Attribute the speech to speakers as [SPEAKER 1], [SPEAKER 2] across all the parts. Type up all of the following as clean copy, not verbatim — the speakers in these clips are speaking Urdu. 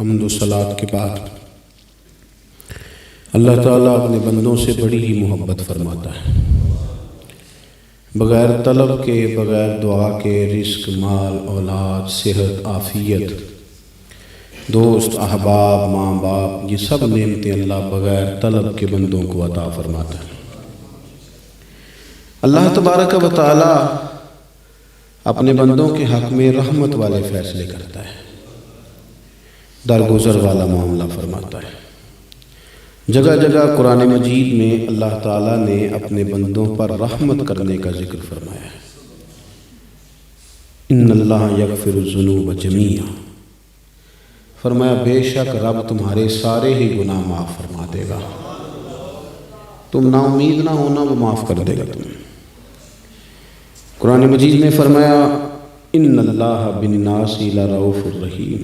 [SPEAKER 1] حمد و صلات کے بعد اللہ تعالیٰ اپنے بندوں سے بڑی ہی محبت فرماتا ہے۔ بغیر طلب کے، بغیر دعا کے رزق، مال، اولاد، صحت، عافیت، دوست، احباب، ماں باپ، یہ سب نعمتیں اللہ بغیر طلب کے بندوں کو عطا فرماتا ہے۔ اللہ تبارک و تعالیٰ اپنے بندوں کے حق میں رحمت والے فیصلے کرتا ہے، درگزر والا معاملہ فرماتا ہے۔ جگہ جگہ قرآن مجید میں اللہ تعالیٰ نے اپنے بندوں پر رحمت کرنے کا ذکر فرمایا ہے۔ ان اللہ یغفر الذنوب جمیعا، فرمایا بے شک رب تمہارے سارے ہی گناہ معاف فرما دے گا، تم نا امید نہ ہونا، وہ معاف کر دے گا تمہیں۔ قرآن مجید میں فرمایا ان اللہ بالناس لرؤوف الرحیم،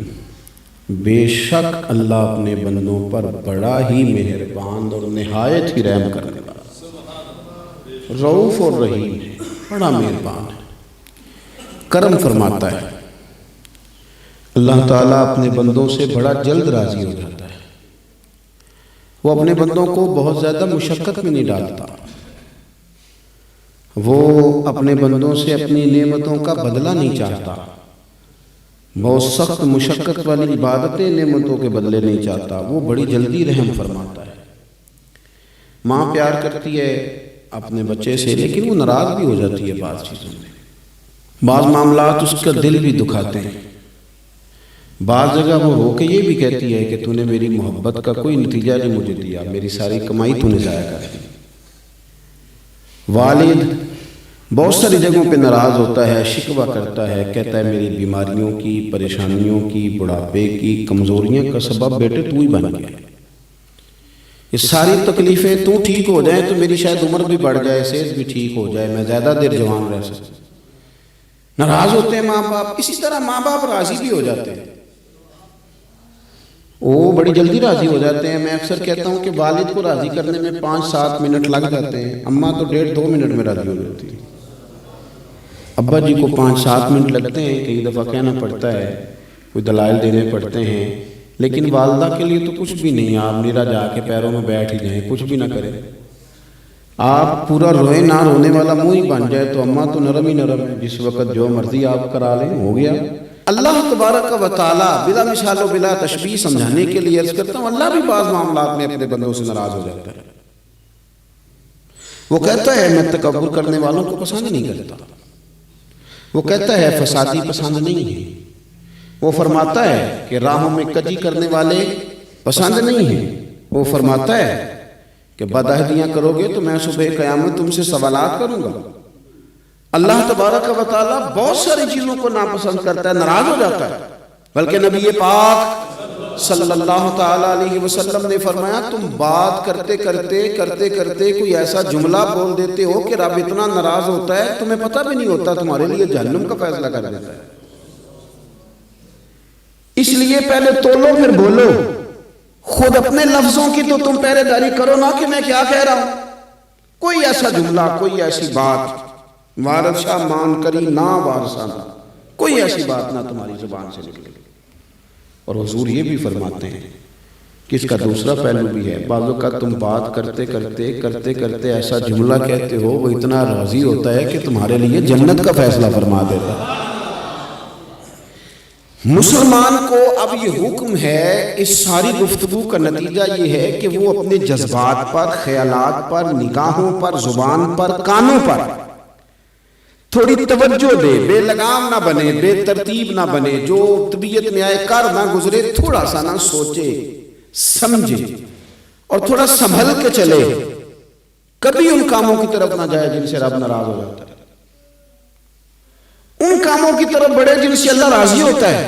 [SPEAKER 1] بے شک اللہ اپنے بندوں پر بڑا ہی مہربان اور نہایت ہی رحم کرنے والا، رؤوف اور رحیم ہے، بڑا مہربان ہے، کرم فرماتا ہے۔ اللہ تعالیٰ اپنے بندوں سے بڑا جلد راضی ہو جاتا ہے، وہ اپنے بندوں کو بہت زیادہ مشقت میں نہیں ڈالتا، وہ اپنے بندوں سے اپنی نعمتوں کا بدلہ نہیں چاہتا، بہت سخت مشقت والی عبادتیں نعمتوں کے بدلے نہیں چاہتا، وہ بڑی جلدی رحم فرماتا ہے۔ ماں پیار کرتی ہے اپنے بچے سے، لیکن وہ ناراض بھی ہو جاتی ہے بعض چیزوں میں، بعض معاملات اس کا دل بھی دکھاتے ہیں، بعض جگہ وہ رو کے یہ بھی کہتی ہے کہ تو نے میری محبت کا کوئی نتیجہ نہیں مجھے دیا، میری ساری کمائی تو نے ضائع کر دی۔ والد بہت ساری جگہوں پہ ناراض ہوتا ہے، شکوہ کرتا ہے، کہتا ہے میری بیماریوں کی، پریشانیوں کی، بڑھاپے کی، کمزوریاں کا سبب بیٹے تو ہی بن گیا، یہ ساری تکلیفیں تو ٹھیک ہو جائیں تو میری شاید عمر بھی بڑھ جائے، صحت بھی ٹھیک ہو جائے، میں زیادہ دیر جوان رہ سکوں۔ ناراض ہوتے ہیں ماں باپ، اسی طرح ماں باپ راضی بھی ہو جاتے ہیں، وہ بڑی جلدی راضی ہو جاتے ہیں۔ میں اکثر کہتا ہوں کہ والد کو راضی کرنے میں 5-7 منٹ لگ جاتے ہیں، اماں تو 1.5-2 منٹ میں راضی ہو جاتی ہے، ابا جی کو 5-7 منٹ لگتے ہیں، کئی دفعہ کہنا پڑتا ہے، کوئی دلائل دینے پڑتے ہیں، لیکن والدہ کے لیے تو کچھ بھی نہیں، آپ نیرا جا کے پیروں میں بیٹھ ہی جائیں، کچھ بھی نہ کریں، آپ پورا روئے نہ رونے والا منہ ہی بن جائے تو اماں تو نرم ہی نرم ہے، جس وقت جو مرضی آپ کرا لیں ہو گیا۔ اللہ تبارک و تعالیٰ بلا مثال و بلا تشبیہ سمجھانے کے لیے عرض کرتا ہوں، اللہ بھی بعض معاملات میں اپنے بندوں سے ناراض ہو جاتا ہے، وہ کہتا ہے میں تکبر کرنے والوں کو پسند نہیں کرتا، وہ کہتا ہے فسادی پسند نہیں ہے، وہ فرماتا ہے کہ راہوں میں کجی کرنے والے پسند نہیں ہیں، وہ فرماتا ہے کہ بدعہدیاں کرو گے تو میں صبح قیامت تم سے سوالات کروں گا۔ اللہ تبارک و تعالیٰ بہت ساری چیزوں کو ناپسند کرتا ہے، ناراض ہو جاتا ہے، بلکہ نبی پاک صلی اللہ تعالیٰ علیہ وسلم نے فرمایا تم بات کرتے کرتے کوئی ایسا جملہ بول دیتے ہو کہ رب اتنا ناراض ہوتا ہے تمہیں پتہ بھی نہیں ہوتا، تمہارے لیے جہنم کا فیصلہ کر دیتا ہے۔ اس لیے پہلے تولو پھر بولو، خود اپنے لفظوں کی تو تم پہرے داری کرو نا کہ میں کیا کہہ رہا ہوں، کوئی ایسا جملہ، کوئی ایسی بات وارث شاہ مان کری نہ وارثانہ، کوئی ایسی بات نہ تمہاری زبان سے نکلے۔ اور حضور یہ بھی فرماتے ہیں کہ اس کا دوسرا پہلو بھی ہے، بعض اوقات تم بات کرتے ایسا جملہ کہتے ہو وہ اتنا راضی ہوتا ہے کہ تمہارے لیے جنت کا فیصلہ فرما دیتا ہے۔ مسلمان کو اب یہ حکم ہے، اس ساری گفتگو کا نتیجہ یہ ہے کہ وہ اپنے جذبات پر، خیالات پر، نگاہوں پر، زبان پر، کانوں پر تھوڑی توجہ دے، بے لگام نہ بنے، بے ترتیب نہ بنے، جو طبیعت میں آئے کر نہ گزرے، تھوڑا سا نہ سوچے سمجھے اور تھوڑا سنبھل کے چلے، کبھی ان کاموں کی طرف نہ جائے جن سے رب ناراض ہو جاتا ہے، ان کاموں کی طرف بڑھے جن سے اللہ راضی ہوتا ہے۔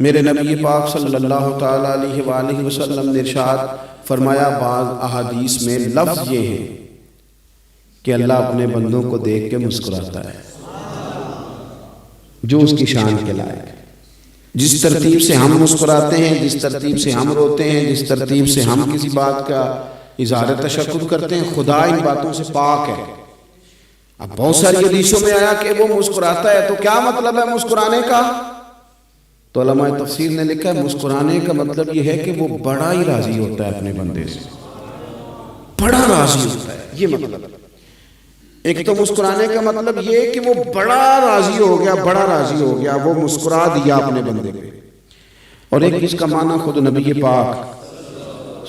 [SPEAKER 1] میرے نبی پاک صلی اللہ تعالیٰ علیہ وآلہ وسلم نے ارشاد فرمایا، بعض احادیث میں لفظ یہ ہے کہ اللہ اپنے بندوں کو دیکھ کے مسکراتا ہے جو اس کی شان کے لائق ہے۔ جس ترتیب سے ہم مسکراتے ہیں، جس ترتیب سے ہم روتے ہیں، جس ترتیب سے ہم کسی بات کا اظہار تشکر کرتے ہیں، خدا ان باتوں سے پاک ہے۔ اب بہت ساری حدیثوں میں آیا کہ وہ مسکراتا ہے، تو کیا مطلب ہے مسکرانے کا؟ تو علماء تفسیر نے لکھا ہے مسکرانے کا مطلب یہ ہے کہ وہ بڑا ہی راضی ہوتا ہے اپنے بندے سے، بڑا راضی ہوتا ہے، یہ مطلب۔ ایک تو مسکرانے کا مطلب یہ کہ وہ بڑا راضی ہو گیا، بڑا راضی ہو گیا، وہ مسکرا دیا اپنے بندے پہ۔ اور ایک اس کا معنی خود نبی پاک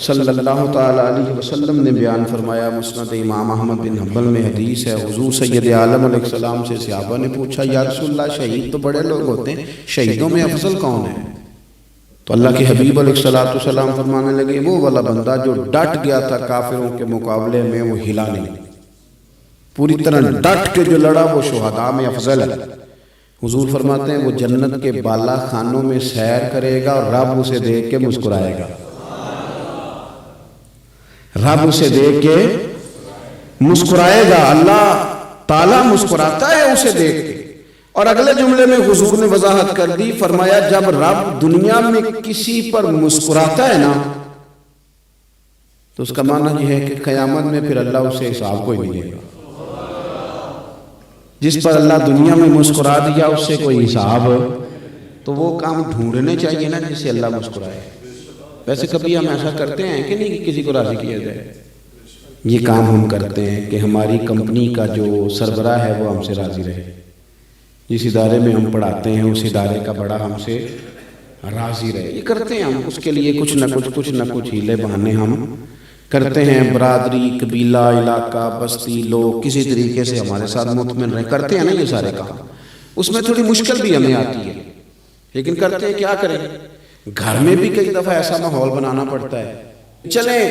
[SPEAKER 1] صلی اللہ تعالیٰ علیہ وسلم نے بیان فرمایا، مسند امام احمد بن حنبل میں حدیث ہے، حضور سید عالم علیہ السلام سے صحابہ نے پوچھا یا رسول اللہ شہید تو بڑے لوگ ہوتے ہیں، شہیدوں میں افضل کون ہے؟ تو اللہ کے حبیب علیہ السلام فرمانے لگے وہ والا بندہ جو ڈٹ گیا تھا کافروں کے مقابلے میں، وہ ہلا نہیں، پوری طرح ڈٹ کے جو لڑا وہ شہداء میں افضل ہے۔ حضور فرماتے ہیں وہ جنت کے بالا خانوں میں سیر کرے گا اور رب اسے دیکھ کے مسکرائے گا، رب اسے دیکھ کے مسکرائے گا، اللہ تعالیٰ مسکراتا ہے اسے دیکھ کے۔ اور اگلے جملے میں حضور نے وضاحت کر دی، فرمایا جب رب دنیا میں کسی پر مسکراتا ہے نا تو اس کا معنی یہ ہے کہ قیامت میں پھر اللہ اسے حساب کوئی نہیں لے گا۔ جس پر اللہ دنیا میں مسکرا دیا اس سے کوئی حساب، تو وہ کام ڈھونڈنے چاہیے نا جس سے اللہ مسکرائے۔ ویسے کبھی ہم ایسا کرتے ہیں کہ نہیں کہ کسی کو راضی کیا جائے؟ یہ کام ہم کرتے ہیں کہ ہماری کمپنی کا جو سربراہ ہے وہ ہم سے راضی رہے، جس ادارے میں ہم پڑھاتے ہیں اس ادارے کا بڑا ہم سے راضی رہے، یہ کرتے ہیں ہم۔ اس کے لیے کچھ نہ کچھ ہیلے بہانے ہم کرتے ہیں، برادری، قبیلہ، علاقہ، بستی، لوگ کسی طریقے سے ہمارے ساتھ مطمئن رہے، کرتے ہیں نا یہ سارے کام۔ اس میں تھوڑی مشکل بھی ہمیں آتی ہے، لیکن کرتے ہیں، کیا کریں؟ گھر میں بھی کئی دفعہ ایسا ماحول بنانا پڑتا ہے۔ چلیں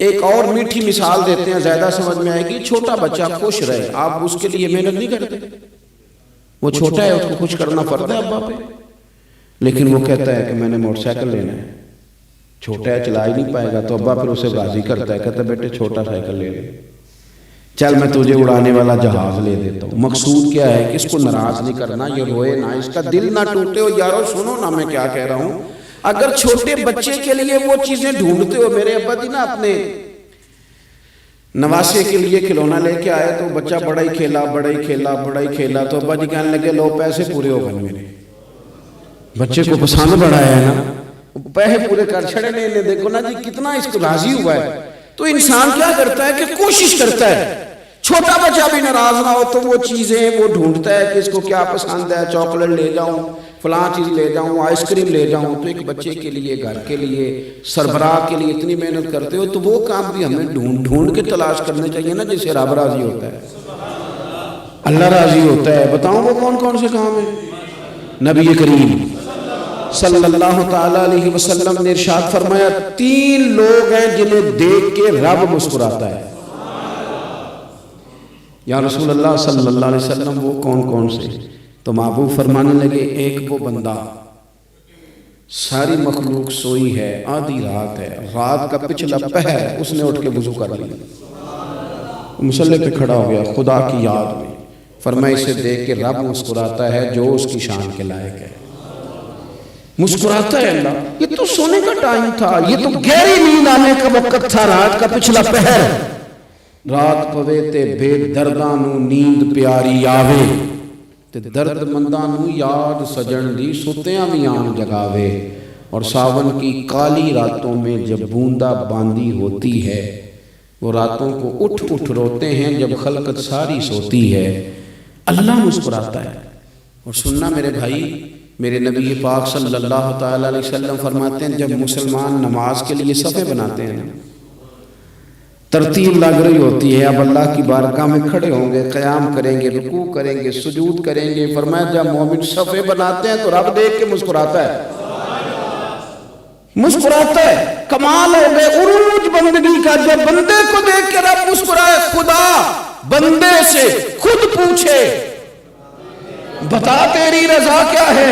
[SPEAKER 1] ایک اور میٹھی مثال دیتے ہیں، زیادہ سمجھ میں آئے گی۔ چھوٹا بچہ خوش رہے، آپ اس کے لیے محنت نہیں کرتے، وہ چھوٹا ہے اس کو خوش کرنا فرض ہے ابا پہ، لیکن وہ کہتا ہے کہ میں نے موٹر سائیکل لینا ہے، چھوٹا ہے چلا ہی نہیں پائے گا، تو ابا پھر اسے راضی کرتا ہے، کہتا ہے بیٹے چھوٹا سائیکل لے لے، چل میں تجھے اڑانے والا جہاز لے دیتا ہوں۔ مقصود کیا ہے کہ اس کو ناراض نہیں کرنا، یہ روئے نہ، اس کا دل نہ ٹوٹے۔ ہو یارو سنو نا میں کیا کہہ رہا ہوں، اگر چھوٹے بچے کے لیے وہ چیزیں ڈھونڈتے ہو، میرے ابا جی نا اپنے نواسے کے لیے کھلونا لے کے آئے تو بچہ بڑا ہی کھیلا، تو ابا جی کہنے لگے لو پیسے پورے ہو گئے میرے، بچے کو پسند بڑا ہے نا، پیسے پورے کر چھڑے نے، دیکھو نا جی کتنا اس کو راضی ہوا ہے۔ تو انسان کیا کرتا ہے کہ کوشش کرتا ہے، چھوٹا بچہ بھی ناراض نہ ہو تو وہ چیزیں وہ ڈھونڈتا ہے کہ اس کو کیا پسند ہے، چاکلیٹ لے جاؤں، فلاں چیز لے جاؤں، آئس کریم لے جاؤں۔ تو ایک بچے کے لیے، گھر کے لیے، سربراہ کے لیے اتنی محنت کرتے ہو، تو وہ کام بھی ہمیں ڈھونڈ کے تلاش کرنے چاہیے نا جس سے رب راضی ہوتا ہے، اللہ راضی ہوتا ہے۔ بتاؤں وہ کون سے کام ہیں؟ نبی کریم صلی اللہ تعالیٰ علیہ وسلم نے ارشاد فرمایا 3 لوگ ہیں جنہیں دیکھ کے رب مسکراتا ہے۔ یا رسول اللہ صلی اللہ علیہ وسلم وہ کون سے؟ تو محبوب فرمانے لگے ایک وہ بندہ ساری مخلوق سوئی ہے، آدھی رات ہے، رات کا پچھلا پہر اس نے اٹھ کے وضو کر لیا، مصلی پہ کھڑا ہو گیا خدا کی یاد میں، فرمایا اسے دیکھ کے رب مسکراتا ہے جو اس کی شان کے لائق ہے، مسکراتا ہے اللہ۔ یہ تو سونے کا ٹائم تھا، یہ تو گہری نیند آنے کا وقت تھا، رات کا پچھلا پہر، رات پوے تے بے درداں نو نیند پیاری آوے، تے درد منداں نو یاد سجن دی ستیاں بھی آن جگاوے، اور ساون کی کالی راتوں میں جب بوندا باندی ہوتی ہے، وہ راتوں کو اٹھ روتے ہیں جب خلقت ساری سوتی ہے، اللہ مسکراتا ہے۔ اور سننا میرے بھائی، میرے نبی پاک صلی اللہ تعالیٰ علیہ وسلم فرماتے ہیں جب مسلمان نماز کے لیے صفیں بناتے ہیں، ترتیب لگ رہی ہوتی ہے، اب اللہ کی بارگاہ میں کھڑے ہوں گے، قیام کریں گے، رکوع کریں گے، سجود کریں گے، فرمایا جب مومن صفیں بناتے ہیں تو رب دیکھ کے مسکراتا ہے، مسکراتا ہے۔ کمال ہو گئے عروج بندگی کا، جب بندے کو دیکھ کے رب مسکرائے، خدا بندے سے خود پوچھے بتا تیری رضا کیا ہے،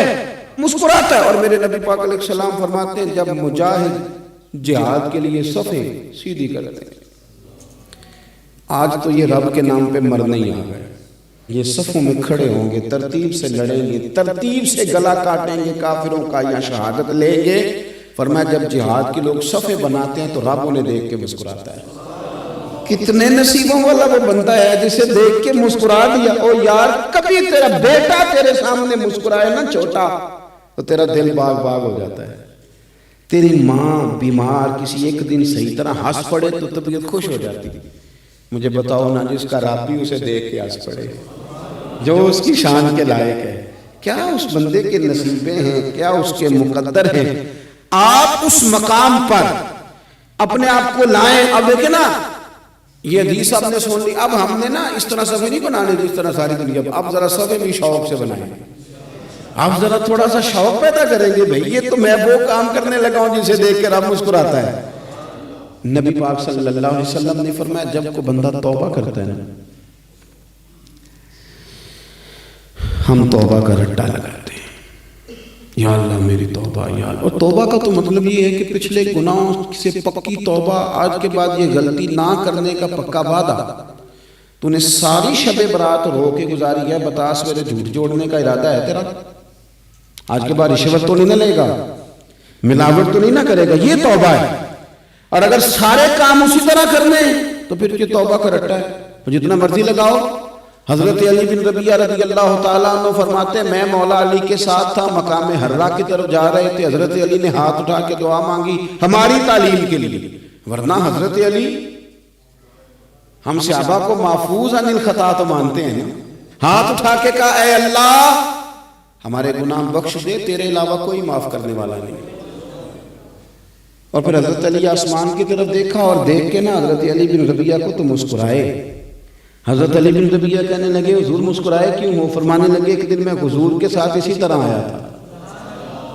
[SPEAKER 1] مسکراتا ہے۔ اور میرے نبی پاک علیہ السلام فرماتے ہیں جب مجاہد جہاد کے لیے صفیں سیدھی کرتے ہیں، آج تو یہ رب کے نام پہ مرنے ہی آ گئے، یہ صفوں میں کھڑے ہوں گے، ترتیب سے لڑیں گے، ترتیب سے گلا کاٹیں گے کافروں کا یا شہادت لیں گے۔ فرمایا جب جہاد کے لوگ صفیں بناتے ہیں تو رب انہیں دیکھ کے مسکراتا ہے۔ کتنے نصیبوں والا وہ بندہ ہے جسے دیکھ کے مسکرا دیا۔ او یار کبھی تیرا بیٹا تیرے سامنے مسکرائے نا چھوٹا، تو تیرا دل باغ باغ ہو جاتا ہے. تیری ماں بیمار کسی ایک دن صحیح طرح ہنس پڑے تو طبیعت خوش ہو جاتی. مجھے بتاؤ نا جس کا رب بھی اسے دیکھ کے ہنس پڑے جو اس کی شان کے لائق ہے. کیا اس بندے کے نصیبیں ہیں, کیا اس کے مقدر ہیں. آپ اس مقام پر اپنے آپ کو لائیں. اب دیکھیں نا یہ حدیث آپ نے سن لی, اب ہم نے نا اس طرح صفحے نہیں بنانے جس طرح ساری دنیا. اب ذرا صفحے بھی شوق سے بنائیں. آپ ذرا تھوڑا سا شوق پیدا کریں گے. بھئی یہ تو میں وہ کام کرنے لگا ہوں جسے دیکھ کر رب مسکراتا ہے. نبی پاک صلی اللہ علیہ وسلم نے فرمایا جب کوئی بندہ توبہ کرتا ہے نا, ہم توبہ کا رٹا لگاتے ہیں, یا اللہ میری توبہ یا اللہ. اور توبہ کا تو مطلب یہ ہے کہ پچھلے گناہوں سے پکی توبہ, آج کے بعد یہ غلطی نہ کرنے کا پکا وعدہ. تو نے ساری شب برات رو کے گزاری ہے, بتا سویرے جھوٹ جوڑنے کا ارادہ ہے تیرا, آج کے بعد رشوت تو نہیں نہ لے گا, ملاوٹ تو نہیں نہ کرے گا, یہ توبہ ہے. اور اگر سارے کام اسی طرح کرنے تو پھر یہ توبہ کا رٹا ہے, جتنا مرضی لگاؤ. حضرت علی بن ربیعہ رضی اللہ تعالیٰ عنہ فرماتے ہیں میں مولا علی کے ساتھ تھا, مقام حرا کی طرف جا رہے تھے. حضرت علی نے ہاتھ اٹھا کے دعا مانگی ہماری تعلیم کے لیے, ورنہ حضرت علی ہم صحابہ کو محفوظ عن الخطا تو مانتے ہیں. ہاتھ اٹھا کے کہا اے اللہ ہمارے گناہ بخش دے, تیرے علاوہ کوئی معاف کرنے والا نہیں. اور پھر حضرت علی آسمان کی طرف دیکھا اور دیکھ کے نا حضرت علی بن ربیعہ کو تو مسکرائے. حضرت علی بن ربیعہ کہنے لگے حضور مسکرائے کیوں؟ وہ فرمانے لگے کہ دن میں حضور کے ساتھ اسی طرح آیا تھا,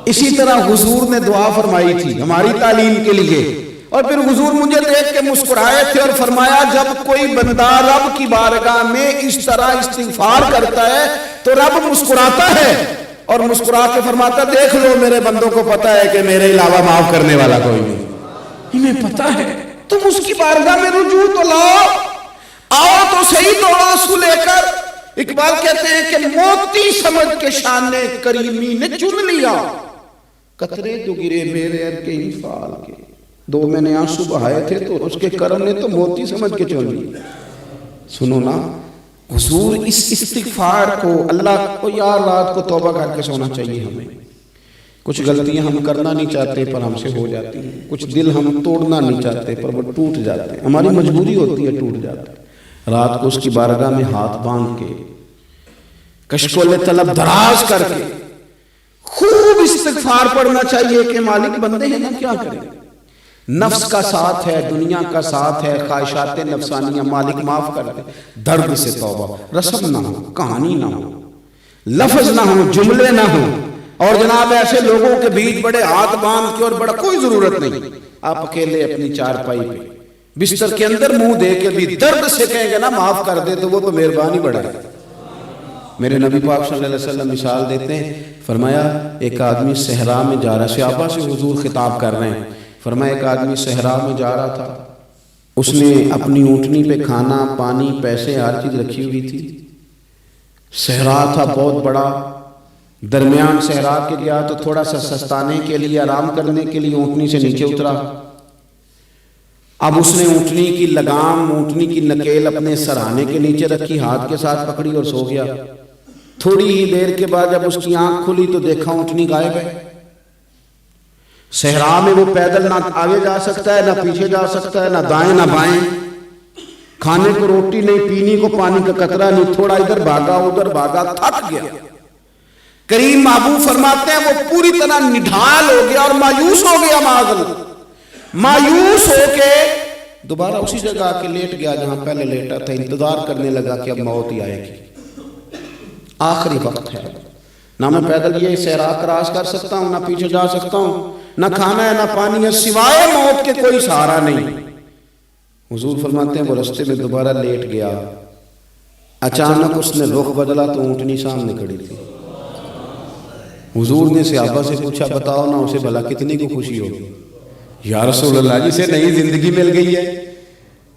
[SPEAKER 1] اسی طرح حضور نے دعا فرمائی تھی ہماری تعلیم کے لیے, اور پھر حضور مجھے دیکھ کے مسکرائے تھے اور فرمایا جب کوئی بندہ رب کی بارگاہ میں اس طرح استغفار کرتا ہے تو رب مسکراتا ہے, اور مسکرا کے فرماتا دیکھ لو میرے بندوں کو پتا ہے کہ میرے علاوہ معاف کرنے والا کوئی نہیں, انہیں پتا ہے. تم اس کی بارگاہ میں رجوع تو لاؤ, آؤ تو صحیح توبہ سو لے کر. اقبال کہتے ہیں کہ موتی سمجھ کے شان کریمی نے چن لیا, قطرے جو گرے میرے ار کے انفال کے, دو میں نے آنسو بہائے تھے تو اس کے کرم نے تو موتی سمجھ کے چن لیا. سنو نا حضور اس استغفار کو اللہ کو یار رات کو توبہ کر کے سونا چاہیے. ہمیں کچھ غلطیاں ہم کرنا نہیں چاہتے پر ہم سے ہو جاتی ہیں, کچھ دل ہم توڑنا نہیں چاہتے پر وہ ٹوٹ جاتے ہیں, ہماری مجبوری ہوتی ہے ٹوٹ جاتے ہیں. رات کو اس کی بارگاہ میں ہاتھ باندھ کے کشکول طلب دراز کر کے خوب استغفار پڑھنا چاہیے کہ مالک بندے ہیں نا کیا کریں, نفس کا ساتھ ہے, دنیا کا ساتھ ہے, خواہشات نفسانیہ, مالک معاف کر دے. درد سے توبہ, رسم نہ ہو, کہانی نہ ہو, لفظ نہ ہو, جملے نہ ہو, اور جناب ایسے لوگوں کے بیچ بڑے ہاتھ باندھ کے اور بڑا کوئی ضرورت نہیں. آپ اکیلے اپنی چارپائی پہ بستر کے اندر منہ دے کے بھی درد سے کہیں گے نا معاف کر دے تو وہ تو مہربانی بڑھائے. میرے نبی پاک صلی اللہ علیہ وسلم مثال دیتے ہیں, فرمایا ایک آدمی صحرا میں جا رہا, صحابہ سے حضور خطاب کر رہے ہیں, فرمایا ایک آدمی صحرا میں جا رہا تھا, اس نے اپنی اونٹنی پہ کھانا پانی پیسے ہر چیز رکھی ہوئی تھی. صحرا تھا بہت بڑا, درمیان صحرا کے گیا تو تھوڑا سا سستانے کے لیے آرام کرنے کے لیے اونٹنی سے نیچے اترا. اب اس نے اونٹنی کی لگام, اونٹنی کی نکیل اپنے سرہانے کے نیچے رکھی, ہاتھ کے ساتھ پکڑی اور سو گیا. تھوڑی ہی دیر کے بعد جب اس کی آنکھ کھلی تو دیکھا اونٹنی غائب ہے. صحرا میں وہ پیدل نہ آگے جا سکتا ہے, نہ پیچھے جا سکتا ہے, نہ دائیں نہ بائیں, کھانے کو روٹی نہیں, پینے کو پانی کا قطرہ نہیں, تھوڑا ادھر بھاگا ادھر بھاگا, تھک گیا. کریم محبوب فرماتے ہیں وہ پوری طرح نڈھال ہو گیا اور مایوس ہو گیا. مایوس ہو کے دوبارہ اسی جگہ آ کے لیٹ گیا جہاں پہلے لیٹا تھا. انتظار کرنے لگا کہ اب موت ہی آئے گی, آخری وقت ہے, نہ میں پیدل یہ صحرا کراس کر سکتا ہوں, نہ پیچھے جا سکتا ہوں, نہ کھانا ہے نہ پانی ہے, سوائے موت کے کوئی سہارا نہیں. حضور فرماتے ہیں وہ رستے میں دوبارہ لیٹ گیا. اچانک اس نے رخ بدلا تو اونٹنی سامنے کھڑی تھی. حضور نے صحابہ سے پوچھا بتاؤ نا اسے بھلا کتنی کو خوشی ہوگی؟ یا رسول اللہ جسے نئی زندگی مل گئی ہے.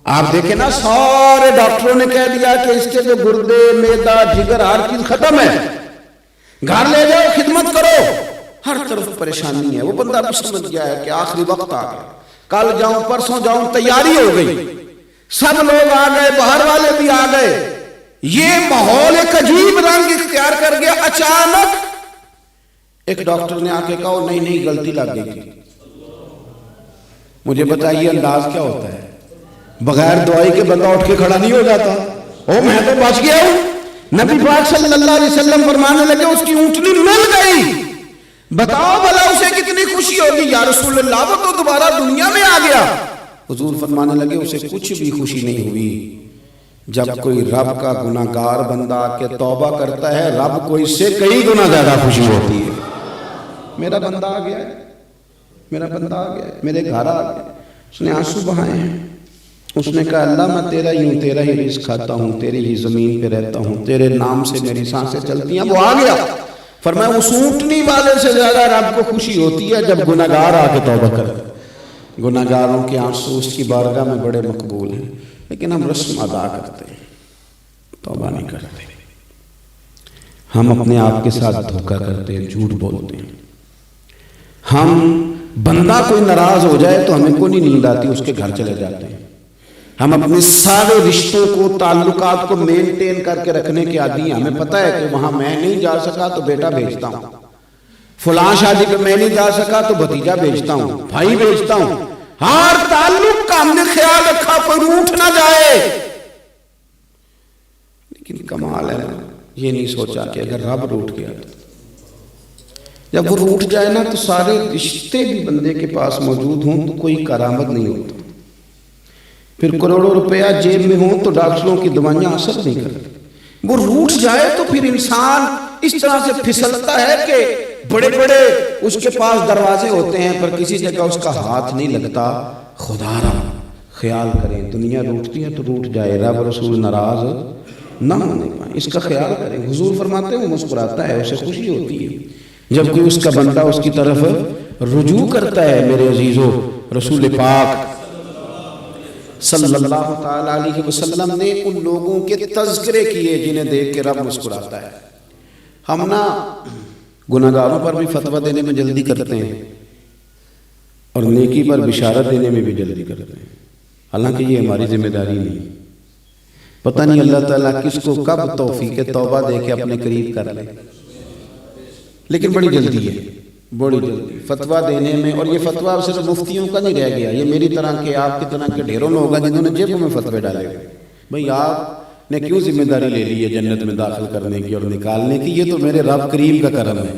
[SPEAKER 1] آپ دیکھیں نا سارے ڈاکٹروں نے کہہ دیا کہ اس کے جو گردے معدہ جگر ہر چیز ختم ہے, گھر لے جاؤ خدمت کرو, ہر طرف پریشانی ہے. وہ بندہ بھی سمجھ گیا ہے کہ آخری وقت آ گیا, کل جاؤں پرسوں جاؤں, تیاری ہو گئی, سب لوگ آ گئے, باہر والے بھی آ گئے, یہ ماحول ایک عجیب رنگ اختیار کر گیا. اچانک ایک ڈاکٹر نے آ کے کہا نہیں نہیں غلطی لگ گئی تھی. مجھے بتائیے انداز کیا ہوتا ہے؟ بغیر دوائی کے بندہ اٹھ کے کھڑا نہیں ہو جاتا. او میں تو بچ گیا ہوں. نبی پاک صلی اللہ علیہ وسلم فرمانے لگے اس کی اونٹنی مل گئی. بتاؤ بھلا اسے کتنی خوشی ہوگی. یا رسول اللہ وہ تو دوبارہ دنیا میں آ گیا. حضور فرمانے لگے اسے کچھ بھی خوشی نہیں ہوئی. جب کوئی رب کا گناہگار بندہ آ کے توبہ کرتا ہے رب کو اس سے کئی گنا زیادہ خوشی ہوتی ہے. میرا بندہ آ گیا ہے, میرا بندہ آ گیا ہے, میرے گھر آ گیا. اس نے آنسو بہائے ہیں. اس نے کہا اللہ میں تیرا ہی ہوں, تیرا ہی رزق کھاتا ہوں, تیری ہی زمین پہ رہتا ہوں, تیرے نام سے میری سانسیں چلتی ہیں. وہ آ گیا. فرمایا اس اونٹنی والے سے زیادہ رب کو خوشی ہوتی ہے جب گناہگار آ کے توبہ کرے. گناہگاروں کے آنسو اس کی بارگاہ میں بڑے مقبول ہیں, لیکن ہم رسم ادا کرتے ہیں, توبہ نہیں کرتے. ہم اپنے آپ کے ساتھ دھوکہ کرتے ہیں, جھوٹ بولتے ہیں. ہم بندہ کوئی ناراض ہو جائے تو ہمیں کوئی نیند آتی, اس کے گھر چلے جاتے ہیں. ہم اپنے سارے رشتوں کو تعلقات کو مینٹین کر کے رکھنے کے عادی ہیں. ہمیں پتہ ہے کہ وہاں میں نہیں جا سکا تو بیٹا بھیجتا ہوں, فلاں شادی پہ میں نہیں جا سکا تو بھتیجا بھیجتا ہوں, بھائی بھیجتا ہوں. ہر تعلق کا ہم نے خیال رکھا کوئی روٹھ نہ جائے. لیکن کمال ہے یہ نہیں سوچا کہ اگر رب روٹھ گیا تو جب وہ روٹھ جائے نا تو سارے رشتے بھی بندے کے پاس موجود ہوں تو کوئی کرامت نہیں ہوتا. پھر کروڑوں روپیہ جیب میں ہوں تو ڈاکٹروں کی دوائیاں اثر نہیں کرتی. وہ روٹھ جائے تو پھر انسان اس طرح سے پھسلتا ہے کہ بڑے بڑے اس کے پاس دروازے ہوتے ہیں پر کسی جگہ اس کا ہاتھ نہیں لگتا. خدا را خیال کریں, دنیا روٹتی ہے تو روٹ جائے, رب رسول ناراض نہ ہونے پائیں, اس کا خیال کریں. حضور فرماتے ہیں وہ مسکراتا ہے, اسے خوشی ہوتی ہے جب کوئی اس کا بندہ اس کی طرف رجوع کرتا ہے. میرے عزیزو, رسول پاک صلی اللہ تعالی علیہ وسلم نے ان لوگوں کے تذکرے کیے جنہیں دیکھ کے رب مسکراتا ہے. ہم نا گناہگاروں پر بھی فتویٰ دینے میں جلدی کرتے ہیں اور نیکی پر بشارت دینے میں بھی جلدی کرتے ہیں, حالانکہ یہ ہماری ذمہ داری نہیں. پتہ نہیں اللہ تعالیٰ کس کو کب توفیق توبہ دے کے اپنے قریب کر لے, لیکن بڑی جلدی ہے, بڑی جلدی فتویٰ دینے میں. اور یہ فتویٰ صرف مفتیوں کا نہیں رہ گیا, یہ میری طرح کے آپ کی طرح کے ڈھیروں لوگ ہیں جنہوں نے جیبوں میں فتوے ڈالے. بھئی آپ نے کیوں ذمہ داری لے لی ہے جنت میں داخل کرنے کی اور نکالنے کی؟ یہ تو میرے رب کریم کا کرم ہے,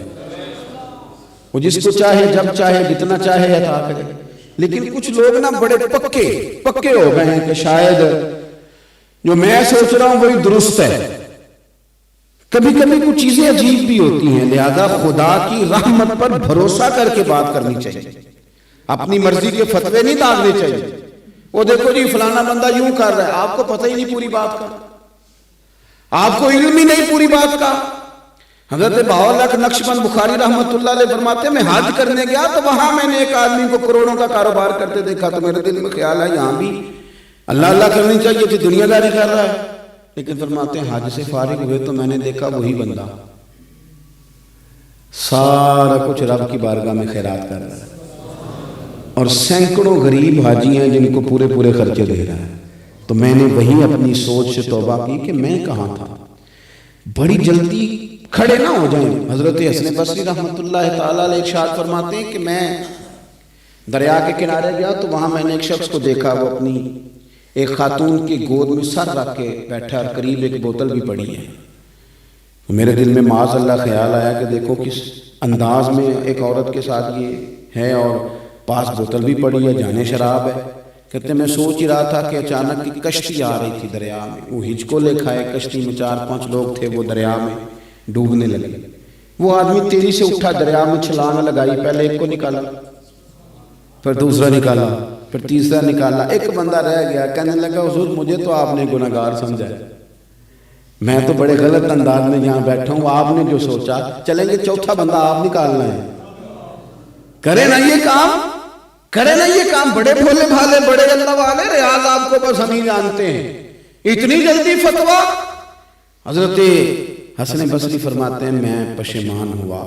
[SPEAKER 1] وہ جس کو چاہے جب چاہے جتنا چاہے عطا کرے. لیکن کچھ لوگ نا بڑے پکے ہو گئے ہیں کہ شاید جو میں سوچ رہا ہوں وہی درست ہے. کبھی کبھی کچھ چیزیں عجیب بھی ہوتی ہیں, لہذا خدا کی رحمت پر بھروسہ کر کے بات کرنی چاہیے, اپنی مرضی کے فتوے نہیں داغنے چاہیے. وہ دیکھو جی فلانا بندہ یوں کر رہا ہے, آپ کو پتہ ہی نہیں پوری بات کا, آپ کو علم ہی نہیں پوری بات کا. حضرت بہاءاللہ نقشبند بخاری رحمت اللہ علیہ فرماتے ہیں میں حج کرنے گیا تو وہاں میں نے ایک آدمی کو کروڑوں کا کاروبار کرتے دیکھا تو میرے دل میں خیال ہے یہاں بھی اللہ اللہ کرنی چاہیے تھی, دنیا داری کر رہا ہے. لیکن فرماتے ہیں حج سے فارغ ہوئے تو میں نے دیکھا وہی بندہ سارا کچھ رب کی بارگاہ میں خیرات کر رہا ہے اور سینکڑوں غریب حاجی ہیں جن کو پورے پورے خرچے دے رہا ہے. تو میں نے وہی اپنی سوچ سے توبہ کی کہ میں کہاں تھا. بڑی جلدی کھڑے نہ ہو جائیں. حضرت حسن بصری رحمت اللہ تعالیٰ علیہ ارشاد فرماتے ہیں کہ میں دریا کے کنارے گیا تو وہاں میں نے ایک شخص کو دیکھا, وہ اپنی ایک خاتون کی گود میں سر رکھ کے بیٹھا اور قریب ایک بوتل بھی پڑی ہے. میرے دل میں معاذ اللہ خیال آیا کہ دیکھو کس انداز میں ایک عورت کے ساتھ یہ ہے اور پاس بوتل بھی پڑی ہے, جانے شراب ہے. کہتے میں سوچ ہی رہا تھا کہ اچانک کی کشتی آ رہی تھی دریا میں, وہ ہچ کو لے کھائے, کشتی میں 4-5 لوگ تھے, وہ دریا میں ڈوبنے لگے. وہ آدمی تیزی سے اٹھا, دریا میں چھلانگ لگائی, پہلے ایک کو نکالا, پھر دوسرا نکالا, پھر تیسرا نکالا, ایک بندہ رہ گیا. کہنے لگا حضور مجھے تو آپ نے گناہگار سمجھا ہے, میں تو بڑے غلط انداز میں یہاں بیٹھا ہوں, آپ نے جو سوچا چلیں گے چوتھا بندہ آپ نکالنا ہے, کرے نا یہ کام, کرے نا یہ کام. بڑے بھولے بھالے بڑے اللہ والے ریاض آپ کو بس ہم ہی جانتے ہیں, اتنی جلدی فتویٰ. حضرت حسن بصری فرماتے ہیں میں پشیمان ہوا,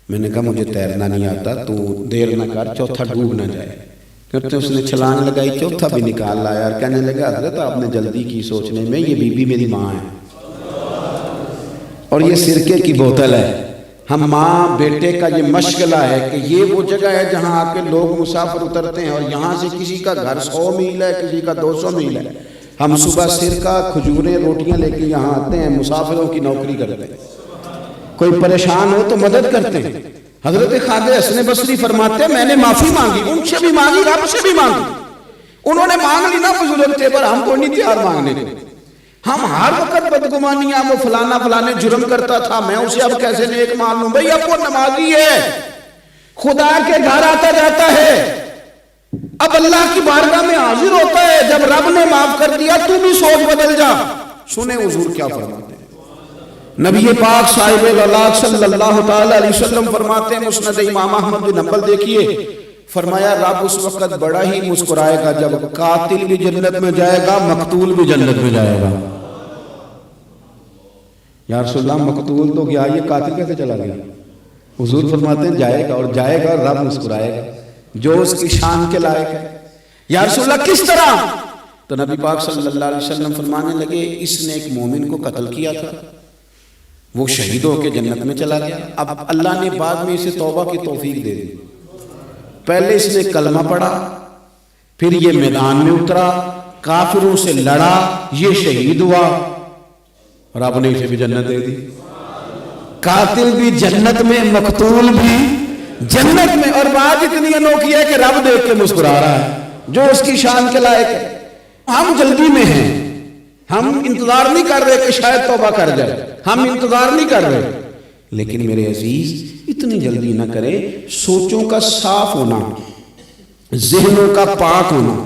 [SPEAKER 1] میں نے کہا مجھے تیرنا نہیں آتا, تو دیر نہ کر چوتھا ڈوب نہ جائے. کہتے اس نے چھلانگ لگائی, چوتھا بھی نکال لایا اور کہنے لگا حضرت آپ نے جلدی کی سوچنے میں, یہ بی بی میری ماں ہے اور یہ سرکے کی بوتل ہے, ہم ماں بیٹے کا یہ مشغلہ ہے کہ یہ وہ جگہ ہے جہاں آ کے لوگ مسافر اترتے ہیں، اور یہاں سے کسی کا گھر 100 میل ہے، کسی کا 200 میل ہے، ہم صبح سرکہ کھجوریں روٹیاں لے کے یہاں آتے ہیں، مسافروں کی نوکری کرتے ہیں، کوئی پریشان ہو تو مدد کرتے ہیں۔ حضرت خواجہ حسن بصری فرماتے ہیں میں نے معافی مانگی، ان سے بھی مانگی، رب سے بھی مانگی، انہوں نے مانگ لی نا بزرگ تھے، پر ہم کو نہیں تیار مانگنے کو۔ ہم ہر وقت بدگمانیاں، وہ فلانا فلانے جرم کرتا تھا، میں اسے اب کیسے نیک مان لوں؟ بھئی اب وہ نمازی ہے، خدا کے گھر آتا جاتا ہے، اب اللہ کی بارگاہ میں حاضر ہوتا ہے، جب رب نے معاف کر دیا تو بھی سوچ بدل جا۔ سنیں حضور کیا فرماتے ہیں، نبی پاک صاحب الولاد صلی اللہ تعالی علیہ وسلم فرماتے ہیں، مسند امام احمد بن حنبل دیکھیے، فرمایا رب اس وقت بڑا ہی مسکرائے گا جب قاتل بھی جنت میں جائے گا، مقتول بھی جنت میں جائے گا۔ یا رسول اللہ مقتول تو گیا، یہ قاتل کیسے چلا گیا؟ حضور فرماتے ہیں جائے گا، اور جائے گا اور رب مسکرائے گا، جو اس کی شان کے لائق ہے۔ یا رسول اللہ کس طرح؟ تو نبی پاک صلی اللہ علیہ وسلم فرمانے لگے اس نے ایک مومن کو قتل کیا تھا، وہ شہید ہو کے جنت میں چلا گیا، اب اللہ نے بعد میں اسے توبہ کی توفیق دے دی، پہلے اس نے کلمہ پڑھا، پھر یہ میدان میں اترا، کافروں سے لڑا، یہ شہید ہوا، رب نے اسے بھی جنت دے دی۔ قاتل بھی جنت میں، مقتول بھی جنت میں، اور بات اتنی انوکھی ہے کہ رب دیکھ کے مسکرا رہا ہے، جو اس کی شان کے لائق ہے۔ ہم جلدی میں ہیں، ہم انتظار نہیں کر رہے کہ شاید توبہ کر جائے، ہم انتظار نہیں کر رہے، لیکن میرے عزیز اتنی جلدی نہ کرے، سوچوں کا صاف ہونا، ذہنوں کا پاک ہونا،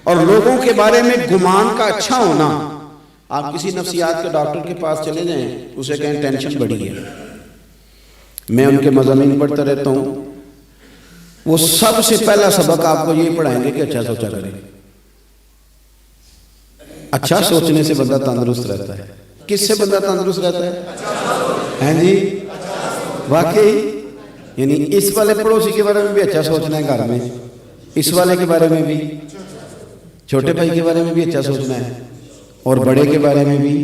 [SPEAKER 1] اور لوگوں کے بارے میں گمان کا اچھا ہونا۔ آپ کسی نفسیات کے ڈاکٹر کے پاس چلے جائیں، اسے کہیں ٹینشن بڑھی ہے، میں ان کے مضامین پڑھتا رہتا ہوں، وہ سب سے پہلا سبق آپ کو یہ پڑھائیں گے کہ اچھا سوچا کریں۔ اچھا سوچنے سے بندہ تندرست رہتا ہے۔ کس سے بندہ تندرست رہتا ہے؟ ہیں جی واقعی، یعنی اس والے پڑوسی کے بارے میں بھی اچھا سوچنا ہے گھر میں، اس والے کے بارے میں بھی، چھوٹے بھائی کے بارے میں بھی اچھا سوچنا ہے، اور بڑے کے بارے میں بھی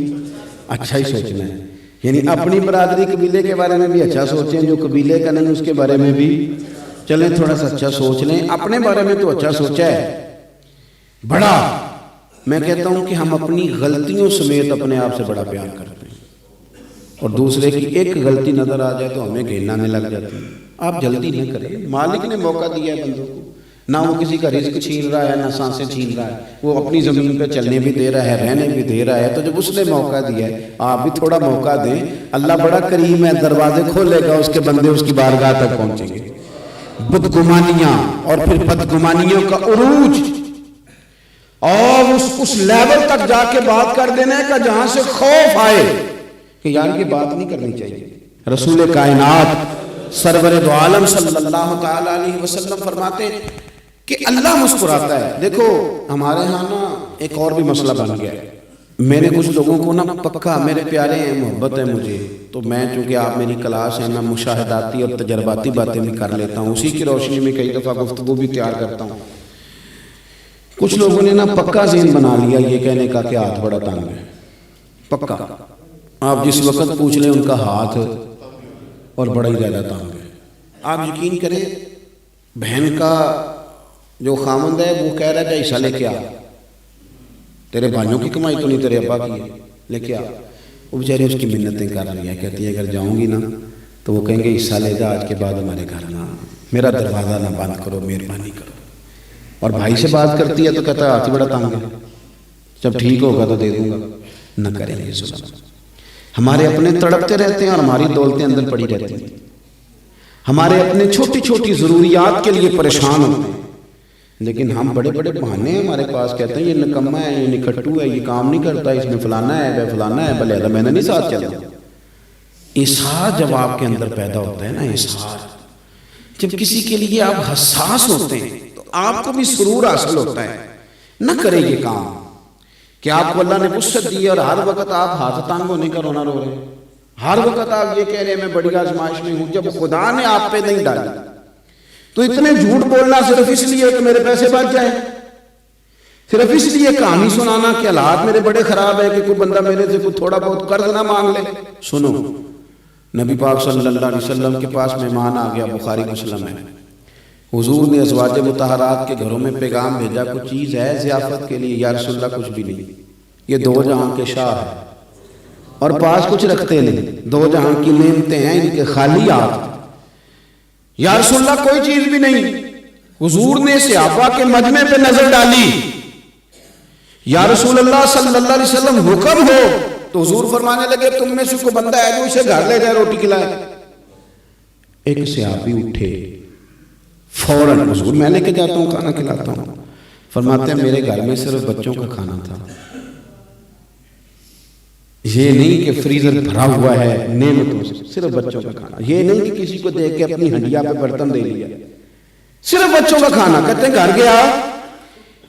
[SPEAKER 1] اچھا ہی سوچنا ہے، یعنی اپنی برادری قبیلے کے بارے میں بھی اچھا سوچیں، جو قبیلے کا نہیں اس کے بارے میں بھی چلیں تھوڑا سا اچھا سوچ لیں، اپنے بارے میں تو اچھا سوچا ہے بڑا۔ میں کہتا ہوں کہ ہم اپنی غلطیوں سمیت اپنے آپ سے بڑا پیار کرتے ہیں، اور دوسرے کی ایک غلطی نظر آ جائے تو ہمیں گھنانے لگ جاتی ہے۔ آپ جلدی نہ کریں، مالک نے موقع دیا ہے بندوں کو، نہ وہ کسی کا رزق چھین رہا ہے، نہ سانسیں چھین رہا ہے، وہ اپنی زمین پہ چلنے بھی دے رہا ہے، رہنے بھی دے رہا ہے، تو جب اس نے موقع دیا ہے آپ بھی تھوڑا موقع دیں۔ اللہ بڑا کریم ہے، دروازے کھولے گا، اس کے بندے اس کی بارگاہ تک پہنچیں گے۔ بدگمانیاں اور پھر بدگمانیوں کا عروج، اور اس لیول تک جا کے بات کر دینے کا جہاں سے خوف آئے کہ یار یہ بات نہیں کرنی چاہیے۔ رسول کائنات سرور دو عالم صلی اللہ تعالی علیہ وسلم فرماتے ہیں کہ اللہ مسکراتا ہے۔ دیکھو ہمارے ہاں نا ایک اور بھی مسئلہ بن گیا ہے، میں نے کچھ لوگوں کو نا پکا میرے پیارے ہیں، محبت ہے مجھے، تو میں چونکہ آپ میری کلاس ہے، میں مشاہداتی اور تجرباتی باتیں بھی کر لیتا ہوں، اسی کی روشنی میں کئی دفعہ گفتگو بھی تیار کرتا ہوں۔ کچھ لوگوں نے نا پکا ذہن بنا لیا یہ کہنے کا کہ ہاتھ بڑا تنگ ہے، پکا، آپ جس وقت پوچھ لیں ان کا ہاتھ اور بڑا ہی زیادہ تنگ ہے۔ آپ یقین کریں بہن کا جو خامند ہے وہ کہہ رہا ہے کہ حصہ لے کے آ، تیرے بھائیوں کی کمائی تو نہیں تیرے ابا کی ہے، لے کے آ۔ وہ بیچاری اس کی منتیں کر رہی ہے، کہتی ہے اگر جاؤں گی نا تو وہ کہیں گے حصہ لے جا، آج کے بعد ہمارے گھر نا، میرا دروازہ نہ بند کرو، مہربانی کرو۔ اور بھائی سے بات کرتی ہے تو کہتا ہے ہاتھ ہی بڑا تنگ ہے، جب ٹھیک ہوگا تو دے دوں گا۔ نہ کریں یہ ظلم، ہمارے اپنے تڑپتے رہتے ہیں اور ہماری دولتیں اندر پڑی رہتی ہیں، ہمارے اپنے چھوٹی چھوٹی ضروریات کے لیے پریشان ہوتے ہیں، لیکن ہم بڑے بڑے بہانے ہمارے پاس، کہتے ہیں یہ نکما ہے، یہ نکھٹو ہے، یہ کام نہیں کرتا، اس میں فلانا ہے، وہ فلانا ہے، بلے میں نے نہیں ساتھ چلتا۔ احساس جب آپ کے اندر پیدا ہوتا ہے نا، احساس جب کسی کے لیے آپ حساس ہوتے ہیں تو آپ کو بھی سرور حاصل ہوتا ہے۔ نہ کرے یہ کام کہ آپ کو اللہ نے وسعت دی اور ہر وقت آپ ہاتھ تانگ ہونے کا رونا رو رہے ہیں، ہر وقت آپ یہ کہہ رہے ہیں میں بڑی آزمائش میں ہوں، جب خدا نے آپ پہ نہیں ڈالی تو اتنے جھوٹ بولنا صرف اس لیے کہ میرے پیسے بچ جائیں، صرف اس لیے کہانی سنانا کہ حالات میرے بڑے خراب ہے کہ کوئی بندہ میرے سے کوئی تھوڑا بہت قرض نہ مانگ لے۔ سنو، نبی پاک صلی اللہ علیہ وسلم کے پاس مہمان آ گیا، بخاری مسلم ہے، حضور نے ازواج مطہرات کے گھروں میں پیغام بھیجا، کچھ چیز ہے ضیافت کے لیے؟ یا رسول اللہ کچھ بھی نہیں، یہ دو جہاں کے شاہ ہے اور پاس کچھ رکھتے نہیں، دو جہاں کی نعمتیں ہیں ان کے خالی ہاتھ۔ یا رسول اللہ کوئی چیز بھی نہیں۔ حضور نے صحابہ کے مجمع پہ نظر ڈالی، یا رسول اللہ صلی اللہ علیہ وسلم حکم ہو، تو حضور فرمانے لگے تم میں سے کوئی بندہ ہے جو اسے گھر لے جائے روٹی کھلائے؟ ایک صحابی اٹھے فوراً، حضور میں لے کے جاتا ہوں کھانا کھلاتا ہوں۔ فرماتے ہیں میرے گھر میں صرف بچوں کا کھانا تھا، یہ نہیں کہ فریزر بھرا ہوا ہے نعمتوں سے، صرف بچوں کا کھانا، یہ نہیں کہ کسی کو دیکھ کے اپنی ہنڈیا پہ برتن دے لیا، صرف بچوں کا کھانا۔ کہتے ہیں گھر گیا،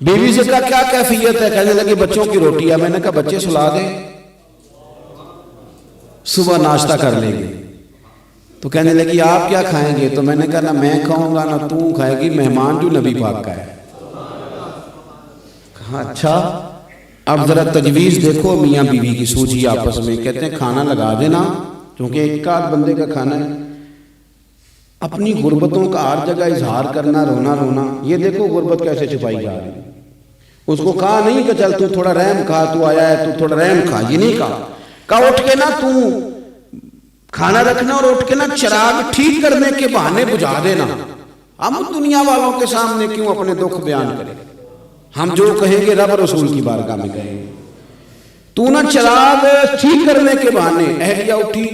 [SPEAKER 1] بیوی سے کہا کیا کیفیت ہے؟ کہنے لگی بچوں کی روٹی ہے۔ میں نے کہا بچے سلا دیں، صبح ناشتہ کر لیں گے۔ تو کہنے لگی آپ کیا کھائیں گے؟ تو میں نے کہا نہ میں کھاؤں گا نہ تو کھائے گی، مہمان جو نبی پاک کا ہے۔ کہا اچھا، اب ذرا تجویز دیکھو میاں بیوی کی سوچی آپس میں۔ کہتے ہیں کھانا لگا دینا، کیونکہ ایک آدھ بندے کا کھانا ہے۔ اپنی غربتوں کا ہر جگہ اظہار کرنا، رونا رونا، یہ دیکھو غربت کیسے چھپائی جا رہی ہے۔ اس کو کہا نہیں کہ چل تو تھوڑا رحم کھا، تو آیا ہے تو تھوڑا رحم کھا، یہ نہیں کہا اٹھ کے نا تو کھانا رکھنا اور اٹھ کے نا چراغ ٹھیک کرنے کے بہانے بجھا دینا۔ ہم دنیا والوں کے سامنے کیوں اپنے دکھ بیان کریں؟ ہم جو کہیں گے رب رسول کی بارگاہ میں کہیں گے۔ تو نا چراغ ٹھیک کرنے کے بہانے، اہلیہ اٹھی،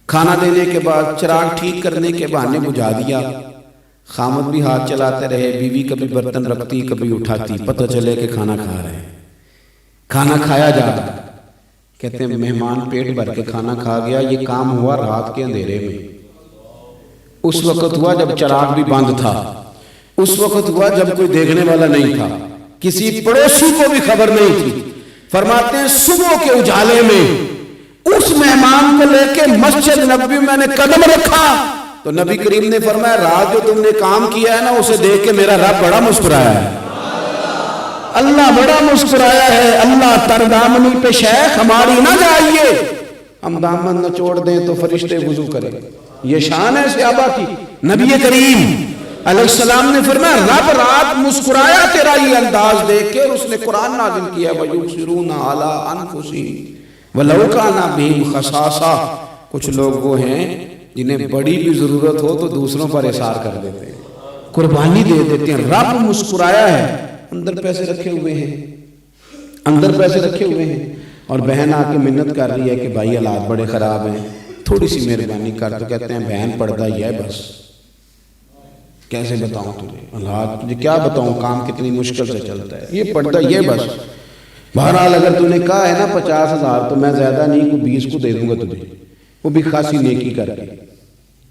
[SPEAKER 1] کھانا دینے کے بعد چراغ ٹھیک کرنے کے بہانے بجھا دیا۔ خامد بھی ہاتھ چلاتے رہے، بیوی کبھی برتن رکھتی کبھی اٹھاتی، پتہ چلے کہ کھانا کھا رہے ہیں، کھانا کھایا جا رہا ہے۔ کہتے ہیں مہمان پیٹ بھر کے کھانا کھا گیا۔ یہ کام ہوا رات کے اندھیرے میں، اس وقت ہوا جب چراغ بھی بند تھا، اس وقت ہوا جب کوئی دیکھنے والا نہیں تھا، کسی پڑوسی کو بھی خبر نہیں تھی۔ فرماتے ہیں صبح کے اجالے میں اس مہمان کو لے کے مسجد نبوی میں نے قدم رکھا تو نبی کریم نے فرمایا رات جو تم نے کام کیا ہے نا اسے دیکھ کے میرا رب بڑا مسکرایا ہے، اللہ بڑا مسکرایا ہے۔ اللہ تر دامنی پہ شیخ ہماری نہ جائیے، ہم دامن نہ چھوڑ دیں تو فرشتے وضو کریں۔ یہ شان ہے صحابہ کی۔ نبی کریم علیہ السلام نے فرمایا رب رات مسکرایا تیرا یہ انداز دیکھ کے، اور اس نے قرآن نازل کیا وَيُبْصِرُونَ عَلَىٰ أَنفُسِهِمْ وَلَوْ كَانَ بِهِمْ خَصَاصَةٌ۔ کچھ لوگ وہ ہیں جنہیں بڑی بھی ضرورت ہو تو دوسروں پر اثار کر دیتے ہیں، قربانی دے دیتے ہیں۔ رب مسکرایا ہے، اندر پیسے رکھے ہوئے ہیں، اندر پیسے رکھے ہوئے ہیں، اور بہن آ کے منت کر رہی ہے کہ بھائی حالات بڑے خراب ہیں، تھوڑی سی مہربانی کر۔ تو کہتے ہیں بہن پردہ ہی ہے بس، کیسے بتاؤں تجھے حالات، تجھے کیا بتاؤں کام کتنی مشکل سے چلتا ہے، یہ پردہ یہ بس۔ بہرحال اگر تو نے کہا ہے نا 50,000 تو میں زیادہ نہیں کو 20 کو دے دوں گا تجھے، وہ بھی خاصی نیکی کر کے،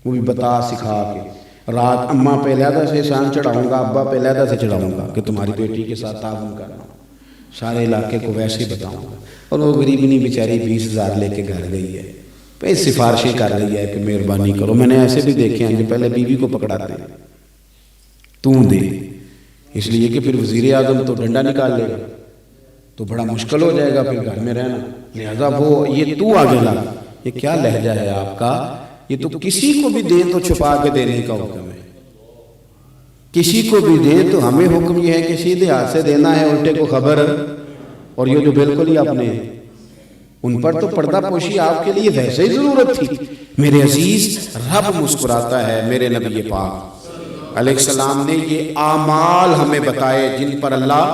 [SPEAKER 1] وہ بھی بتا سکھا کے۔ رات اماں پہ علیحدہ سے احسان چڑھاؤں گا، ابا پہ علیحدہ سے چڑھاؤں گا کہ تمہاری بیٹی کے ساتھ تعاون کرنا، سارے علاقے کو ویسے ہی بتاؤں گا۔ اور وہ غریبنی بیچاری 20,000 لے کے گھر گئی ہے، پہ سفارشیں کر رہی ہے کہ مہربانی کرو۔ میں نے ایسے بھی دیکھے ہیں جو پہلے بیوی کو پکڑاتے ہیں تو دے، اس لیے کہ پھر وزیر اعظم تو ڈنڈا نکال لے گا تو بڑا مشکل ہو جائے گا پھر گھر میں رہنا، لہذا وہ یہ تو آگے لا۔ یہ کیا لہجہ ہے آپ کا؟ یہ تو کسی کو بھی دے تو چھپا کے دینے کا حکم ہے، کسی کو بھی دے تو ہمیں حکم یہ ہے کہ سیدھے ہاتھ سے دینا ہے، الٹے کو خبر۔ اور یہ جو بالکل ہی اپنے ان پر تو پردہ پوشی آپ کے لیے ویسے ہی ضرورت تھی۔ میرے عزیز رب مسکراتا ہے، میرے نبی پاک علیہ السلام نے یہ اعمال ہمیں بتائے جن پر اللہ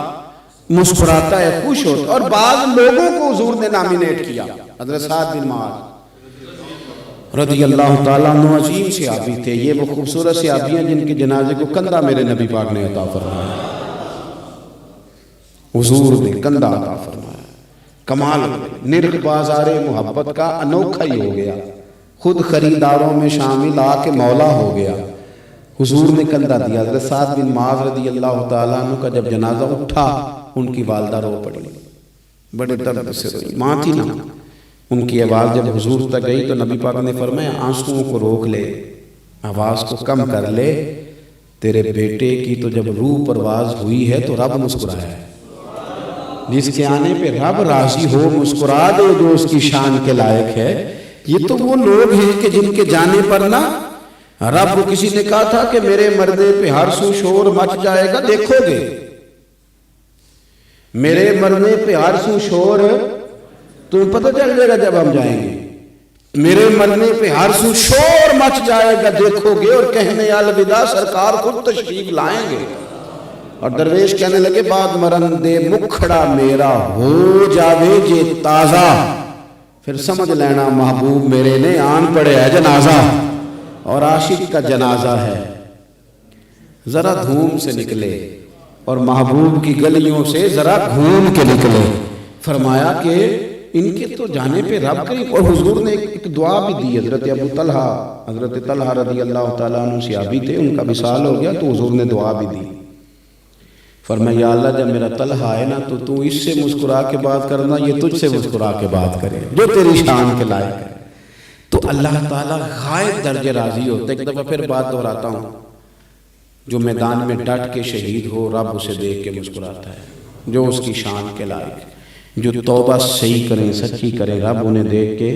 [SPEAKER 1] مسکراتا ہے، خوش ہوتا ہے۔ اور بعض لوگوں کو حضور نے نامینیٹ کیا، حضرت سعد بن معاذ رضی اللہ تعالیٰ عنہ عظیم صحابی تھے۔ یہ وہ خوبصورت صحابی ہیں جن کے جنازے کو کندھا میرے نبی پاک نے عطا فرمایا، حضور نے کندھا عطا فرمایا۔ کمال نرخ بازار محبت کا انوکھا ہی ہو گیا، خود خریداروں میں شامل آ کے مولا ہو گیا۔ حضور نے کندھا دیا۔ حضرت سعد بن معاذ رضی اللہ تعالیٰ عنہ کا جب جنازہ اٹھا ان کی والدہ رو پڑی، بڑے درد سے روئی، ماں تھی نا۔ ان کی آواز جب حضور تک گئی تو نبی پاک نے فرمایا آنسوؤں کو روک لے، آواز کو کم کر لے، تیرے بیٹے کی تو جب روح پرواز ہوئی ہے تو رب مسکرایا ہے، جس کے آنے پہ رب راضی ہو مسکرا دے جو اس کی شان کے لائق ہے۔ یہ تو وہ لوگ ہیں کہ جن کے جانے پر نہ رب کو کسی نے کہا تھا کہ میرے مرنے پہ ہر سو شور مچ جائے گا، دیکھو گے میرے مرنے پہ ہر سو شور تمہیں پتہ چل جائے گا جب ہم جائیں گے، میرے مرنے پہ ہر سو شور مچ جائے گا دیکھو گے، اور کہنے الوداع سرکار خود تشریف لائیں گے۔ اور درویش کہنے لگے بعد مرن دے مکھڑا میرا ہو جاوے جے تازہ، پھر سمجھ لینا محبوب میرے نے آن پڑے ہے جنازہ، اور عاشق کا جنازہ ہے ذرا دھوم سے نکلے، اور محبوب کی گلیوں سے ذرا گھوم کے نکلے۔ فرمایا کہ ان کے تو جانے پہ رب کریم، اور حضور نے ایک دعا بھی دی۔ حضرت ابو طلحہ، حضرت طلحہ رضی اللہ تعالیٰ عنہ صحابی تھے، ان کا وصال ہو گیا تو حضور نے دعا بھی دی۔ فرمایا یا اللہ جب میرا طلحہ ہے نا تو اس سے مسکرا کے بات کرنا، یہ تجھ سے مسکرا کے بات کرے جو تیری شان کے لائق ہے۔ تو اللہ تعالیٰ غائب درجے راضی ہوتے۔ ایک دفعہ پھر بات دہراتا ہوں، جو میدان میں ڈٹ کے شہید ہو رب اسے دیکھ کے مسکراتا ہے جو اس کی شان کے لائق ہے۔ جو توبہ صحیح کریں سچی کریں رب انہیں دیکھ کے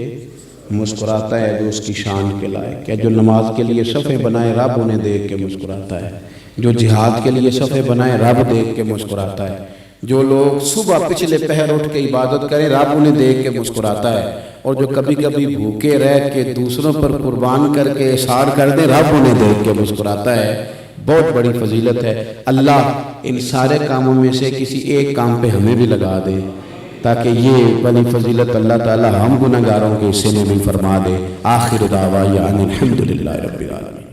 [SPEAKER 1] مسکراتا ہے جو اس کی شان کے لائق ہے۔ جو نماز کے لیے صفے بنائے رب انہیں دیکھ کے مسکراتا ہے۔ جو جہاد کے لیے صفے بنائے رب دیکھ کے مسکراتا ہے۔ جو لوگ صبح پچھلے پہر اٹھ کے عبادت کریں رب انہیں دیکھ کے مسکراتا ہے۔ اور جو کبھی کبھی بھوکے رہ کے دوسروں پر قربان کر کے احسان کر دیں رب انہیں دیکھ کے مسکراتا ہے۔ بہت بڑی فضیلت ہے۔ اللہ ان سارے کاموں میں سے کسی ایک کام پہ ہمیں بھی لگا دے تاکہ یہ بڑی فضیلت اللہ تعالی ہم گناہگاروں کے حصے میں بھی فرما دے۔ آخر دعوانا الحمدللہ رب العالمین۔